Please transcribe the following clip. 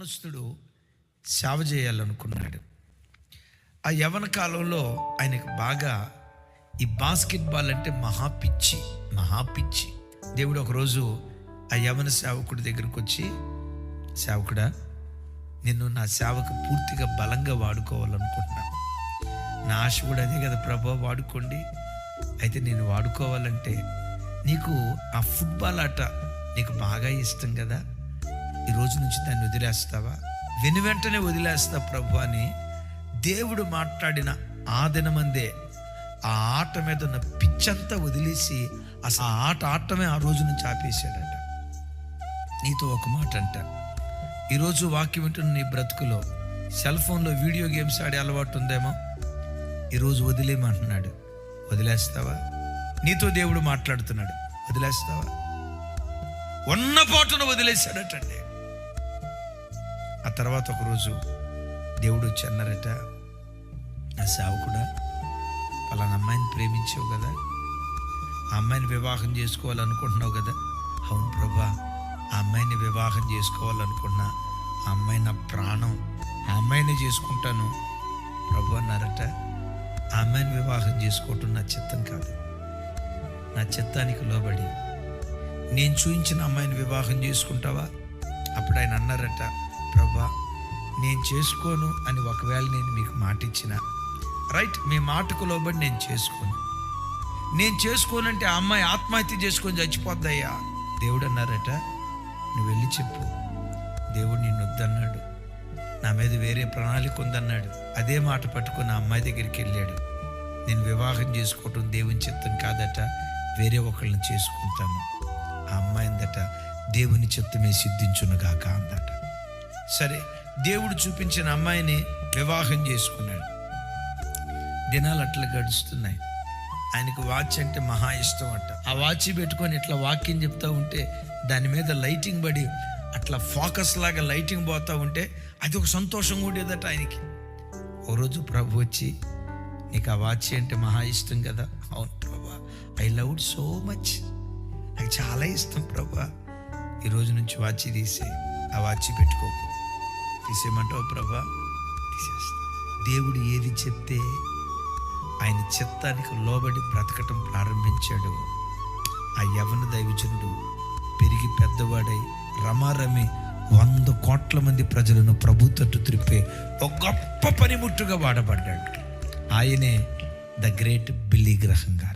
యవనస్తుడు సేవ చేయాలనుకున్నాడు. ఆ యవన కాలంలో ఆయనకు బాగా ఈ బాస్కెట్బాల్ అంటే మహాపిచ్చి. దేవుడు ఒకరోజు ఆ యవన సేవకుడి దగ్గరకు వచ్చి, సేవకుడా, నిన్ను నా సేవకు పూర్తిగా బలంగా వాడుకోవాలనుకుంటున్నాను. నా ఆశ కూడా అదే కదా ప్రభు, వాడుకోండి. అయితే నేను వాడుకోవాలంటే నీకు ఆ ఫుట్బాల్ ఆట నీకు బాగా ఇష్టం కదా, ఈ రోజు నుంచి దాన్ని వదిలేస్తావా? వెంటనే వదిలేస్తా ప్రభు అని దేవుడు మాట్లాడిన ఆ దినమందే ఆ ఆట మీద ఉన్న పిచ్చంతా వదిలేసి అసలు ఆ ఆట ఆడటమే ఆ రోజు నుంచి ఆపేశాడట. నీతో ఒక మాట అంట, ఈరోజు వాక్యం వింటున్న నీ బ్రతుకులో సెల్ ఫోన్లో వీడియో గేమ్స్ ఆడే అలవాటు ఉందేమో, ఈరోజు వదిలేయమంటున్నాడు. వదిలేస్తావా? నీతో దేవుడు మాట్లాడుతున్నాడు, వదిలేస్తావా? ఉన్న పాటును వదిలేశాడటండి. ఆ తర్వాత ఒకరోజు దేవుడు వచ్చి అన్నారట, నా సేవకుడా, పలానా అమ్మాయిని ప్రేమించావు కదా, ఆ అమ్మాయిని వివాహం చేసుకోవాలనుకుంటున్నావు కదా. అవును ప్రభా, ఆ అమ్మాయిని వివాహం చేసుకోవాలనుకున్నా, ఆ అమ్మాయి నా ప్రాణం, ఆ అమ్మాయిని చేసుకుంటాను ప్రభు అన్నారట. ఆ అమ్మాయిని వివాహం చేసుకోవటం నా చిత్తం కాదు. నా చిత్తానికి లోబడి నేను చూయించిన అమ్మాయిని వివాహం చేసుకుంటావా? అప్పుడు ఆయన అన్నారట, ప్రభా, నేను చేసుకోను అని ఒకవేళ నేను మీకు మాట ఇచ్చిన, రైట్, మీ మాటకు లోబడి నేను చేసుకోనంటే ఆ అమ్మాయి ఆత్మహత్య చేసుకొని చచ్చిపోద్దయ్యా. దేవుడు అన్నారట, నువ్వు వెళ్ళి చెప్పు, దేవుడు నిన్ను వద్దన్నాడు, నా మీద వేరే ప్రణాళిక ఉందన్నాడు. అదే మాట పట్టుకుని ఆ అమ్మాయి దగ్గరికి వెళ్ళాడు. నేను వివాహం చేసుకోవటం దేవుని చిత్తం కాదట, వేరే ఒకళ్ళని చేసుకుంటాను. ఆ అమ్మాయి అందట, దేవుని చిత్తమే సిద్ధించునుగాక అందట. సరే, దేవుడు చూపించిన అమ్మాయిని వివాహం చేసుకున్నాడు. దినాలు అట్లా గడుస్తున్నాయి. ఆయనకు వాచ్ అంటే మహా ఇష్టం అట. ఆ వాచ్ పెట్టుకొని ఇట్లా వాక్యం చెప్తా ఉంటే దాని మీద లైటింగ్ పడి అట్లా ఫోకస్ లాగా లైటింగ్ పోతూ ఉంటే అది ఒక సంతోషంగా ఉండేదట ఆయనకి. ఓ రోజు ప్రభు వచ్చి, నీకు ఆ వాచ్ అంటే మహా ఇష్టం కదా. అవును ప్రభా, I love it so much, నాకు చాలా ఇష్టం ప్రభా, ఈ రోజు నుంచి వాచ్ తీసే, ఆ వాచ్ పెట్టుకోకు. తీసేయమంటావు ప్రభా? తీసేస్తా. దేవుడు ఏది చెప్తే ఆయన చిత్తానికి లోబడి బ్రతకటం ప్రారంభించాడు. ఆ యవన దైవజనుడు పెరిగి పెద్దవాడై రమారమి 100 కోట్ల మంది ప్రజలను ప్రభు తట్టు త్రిప్పే ఒక గొప్ప పనిముట్టుగా వాడబడ్డాడు. ఆయనే ద గ్రేట్ బిల్లీ గ్రహం గారు.